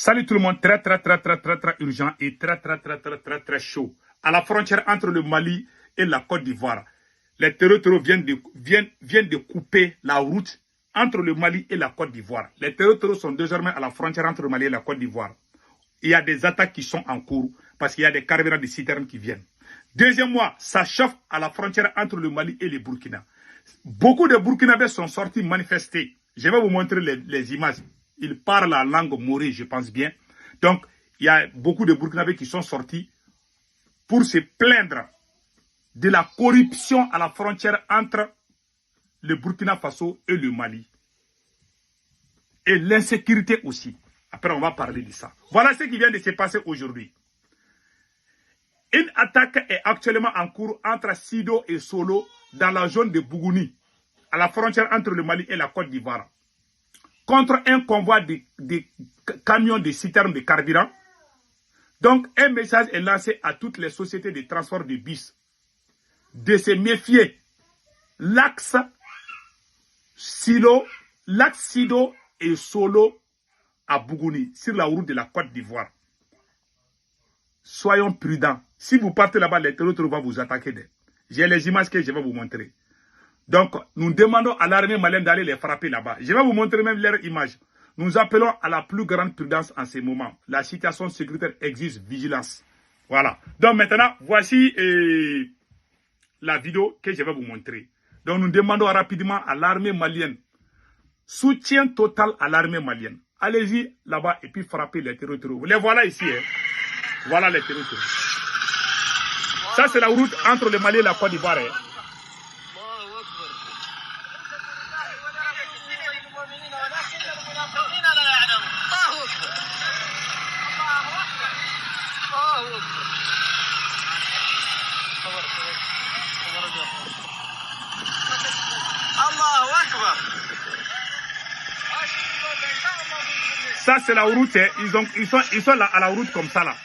Salut tout le monde, très urgent et très chaud. À la frontière entre le Mali et la Côte d'Ivoire, les terreaux viennent de couper la route entre le Mali et la Côte d'Ivoire. Les terreaux sont désormais à la frontière entre le Mali et la Côte d'Ivoire. Il y a des attaques qui sont en cours parce qu'il y a des carburants de citernes qui viennent. Deuxième mois, ça chauffe à la frontière entre le Mali et le Burkina. Beaucoup de Burkinabés sont sortis manifester. Je vais vous montrer les images. Ils parlent la langue morée, je pense bien. Donc, il y a beaucoup de Burkinabés qui sont sortis pour se plaindre de la corruption à la frontière entre le Burkina Faso et le Mali. Et l'insécurité aussi. Après, on va parler de ça. Voilà ce qui vient de se passer aujourd'hui. Une attaque est actuellement en cours entre Sido et Solo dans la zone de Bougouni, à la frontière entre le Mali et la Côte d'Ivoire, contre un convoi de camions de citernes de carburant. Donc, un message est lancé à toutes les sociétés de transport de bus de se méfier. L'axe Sido et Solo à Bougouni, sur la route de la Côte d'Ivoire. Soyons prudents. Si vous partez là-bas, les terroristes vont vous attaquer. J'ai les images que je vais vous montrer. Donc, nous demandons à l'armée malienne d'aller les frapper là-bas. Je vais vous montrer même leurs images. Nous appelons à la plus grande prudence en ce moment. La situation sécuritaire exige vigilance. Voilà. Donc maintenant, voici la vidéo que je vais vous montrer. Donc nous demandons rapidement à l'armée malienne, soutien total à l'armée malienne. Allez-y là-bas et puis frappez les terroristes. Vous les voilà ici. Hein. Voilà les terroristes. Ça, c'est la route entre le Mali et la Côte d'Ivoire. Hein. Ça, c'est la route. Hein. Ils sont là, à la route comme ça là.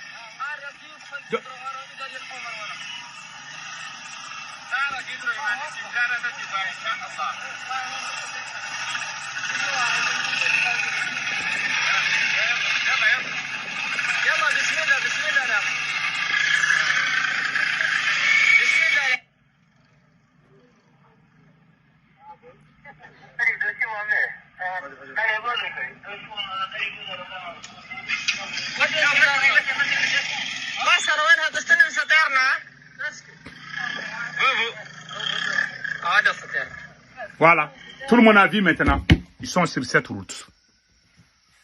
Voilà, tout le monde a vu maintenant, ils sont sur cette route,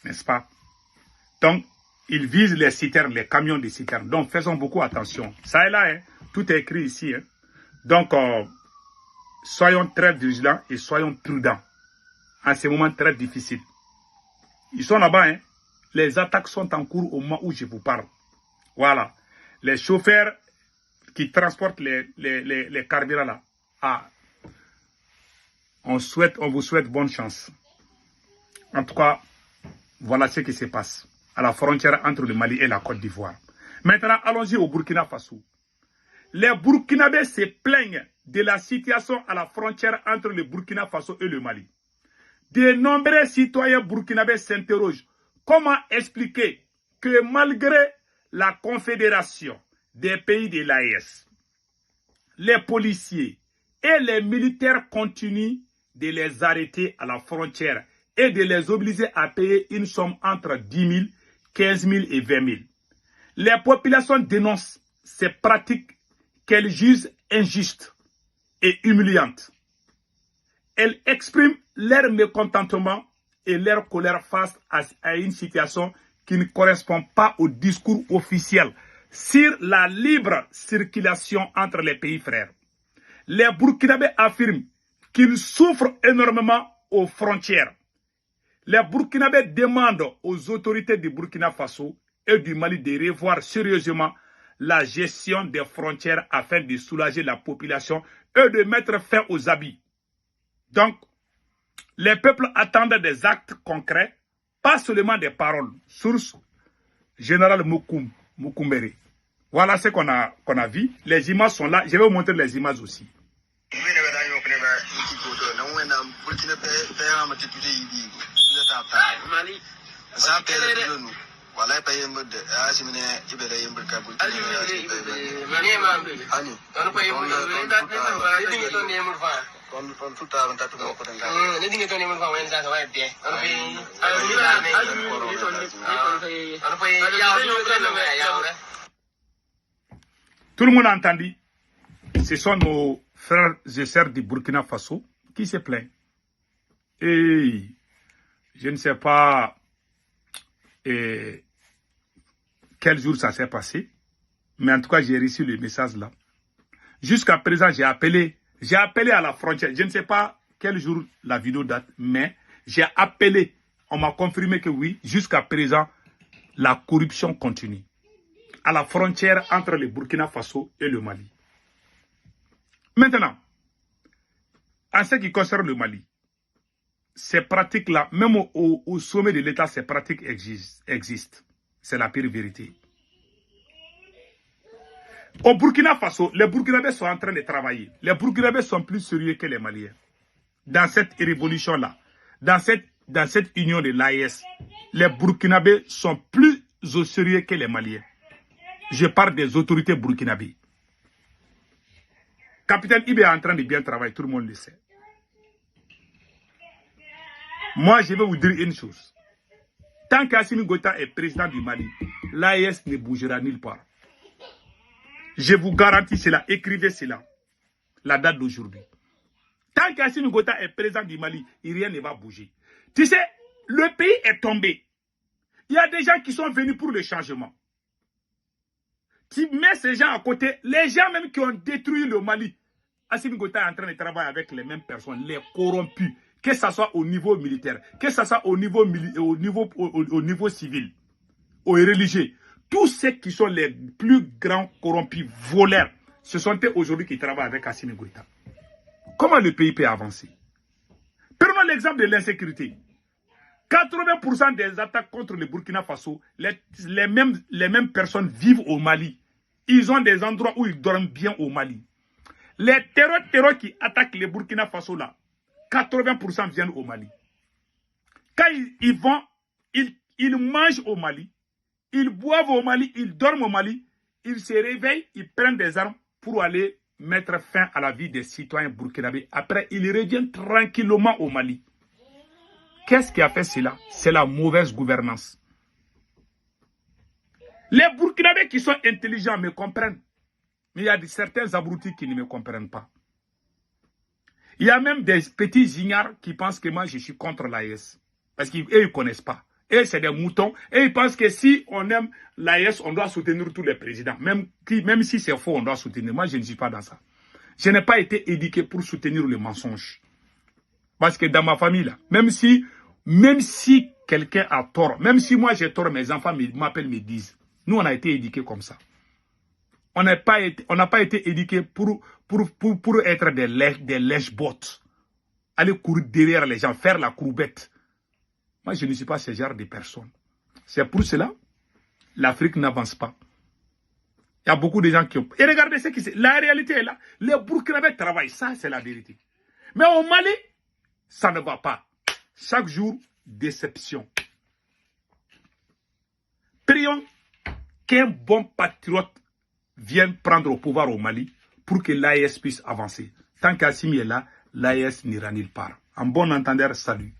n'est-ce pas? Donc, ils visent les citernes, les camions de citernes. Donc, faisons beaucoup attention. Ça est là, hein? Tout est écrit ici. Hein? Donc, soyons très vigilants et soyons prudents en ces moments très difficiles. Ils sont là-bas, hein? Les attaques sont en cours au moment où je vous parle. Voilà, les chauffeurs qui transportent les carburants là. Ah. On vous souhaite bonne chance. En tout cas, voilà ce qui se passe à la frontière entre le Mali et la Côte d'Ivoire. Maintenant, allons-y au Burkina Faso. Les Burkinabés se plaignent de la situation à la frontière entre le Burkina Faso et le Mali. De nombreux citoyens burkinabés s'interrogent comment expliquer que malgré la confédération des pays de l'AES, les policiers et les militaires continuent de les arrêter à la frontière et de les obliger à payer une somme entre 10 000, 15 000 et 20 000. Les populations dénoncent ces pratiques qu'elles jugent injustes et humiliantes. Elles expriment leur mécontentement et leur colère face à une situation qui ne correspond pas au discours officiel sur la libre circulation entre les pays frères. Les Burkinabés affirment qu'ils souffrent énormément aux frontières. Les Burkinabés demandent aux autorités du Burkina Faso et du Mali de revoir sérieusement la gestion des frontières afin de soulager la population et de mettre fin aux abus. Donc, les peuples attendent des actes concrets, pas seulement des paroles. Source Général Mukumbere. Voilà ce qu'on a vu. Les images sont là. Je vais vous montrer les images aussi. Voilà, pas un mode de Asimine, Ibere, Burkabou. Tout le monde a entendu. Ce sont nos frères et sœurs du Burkina Faso qui se plaignent. Et je ne sais pas quel jour ça s'est passé, mais en tout cas, j'ai reçu le message là. Jusqu'à présent, j'ai appelé à la frontière. Je ne sais pas quel jour la vidéo date, mais j'ai appelé. On m'a confirmé que oui, jusqu'à présent, la corruption continue. À la frontière entre le Burkina Faso et le Mali. Maintenant, en ce qui concerne le Mali, ces pratiques-là, même au sommet de l'État, ces pratiques existent. C'est la pire vérité. Au Burkina Faso, les Burkinabés sont en train de travailler. Les Burkinabés sont plus sérieux que les Maliens. Dans cette révolution-là, dans cette union de l'AES, les Burkinabés sont plus au sérieux que les Maliens. Je parle des autorités burkinabées. Capitaine Ibe est en train de bien travailler, tout le monde le sait. Moi, je vais vous dire une chose. Tant qu'Assimi Goïta est président du Mali, l'AES ne bougera nulle part. Je vous garantis cela, écrivez cela, la date d'aujourd'hui. Tant qu'Assimi Goïta est président du Mali, rien ne va bouger. Tu sais, le pays est tombé. Il y a des gens qui sont venus pour le changement. Tu mets ces gens à côté, les gens même qui ont détruit le Mali. Assimi Goïta est en train de travailler avec les mêmes personnes, les corrompus, que ce soit au niveau militaire, que ce soit au niveau civil, aux religieux. Tous ceux qui sont les plus grands corrompus, voleurs, ce sont eux aujourd'hui qui travaillent avec Assimi Goïta. Comment le pays peut avancer? Prenons l'exemple de l'insécurité. 80% des attaques contre le Burkina Faso, les mêmes personnes vivent au Mali. Ils ont des endroits où ils dorment bien au Mali. Les terreurs qui attaquent le Burkina Faso là, 80% viennent au Mali. Quand ils vont, ils mangent au Mali, ils boivent au Mali, ils dorment au Mali, ils se réveillent, ils prennent des armes pour aller mettre fin à la vie des citoyens burkinabés. Après, ils reviennent tranquillement au Mali. Qu'est-ce qui a fait cela? C'est la mauvaise gouvernance. Les Burkinabés qui sont intelligents me comprennent. Mais il y a certains abrutis qui ne me comprennent pas. Il y a même des petits ignares qui pensent que moi je suis contre l'AES. Parce qu'ils ne connaissent pas. Et c'est des moutons. Et ils pensent que si on aime l'AES, on doit soutenir tous les présidents. Même si c'est faux, on doit soutenir. Moi, je ne suis pas dans ça. Je n'ai pas été éduqué pour soutenir le mensonge. Parce que dans ma famille, là, même si quelqu'un a tort, même si moi j'ai tort, mes enfants m'appellent, me disent. Nous, on a été éduqués comme ça. On n'a pas été éduqués pour être des lèche-bottes. Aller courir derrière les gens, faire la courbette. Moi, je ne suis pas ce genre de personne. C'est pour cela l'Afrique n'avance pas. Il y a beaucoup de gens qui ont... Et regardez ce qui c'est. La réalité est là. Les Burkinabés travaillent. Ça, c'est la vérité. Mais au Mali, ça ne va pas. Chaque jour, déception. Prions qu'un bon patriote vienne prendre au pouvoir au Mali pour que l'AES puisse avancer. Tant qu'Assimi est là, l'AES n'ira nulle part. En bon entendeur, salut.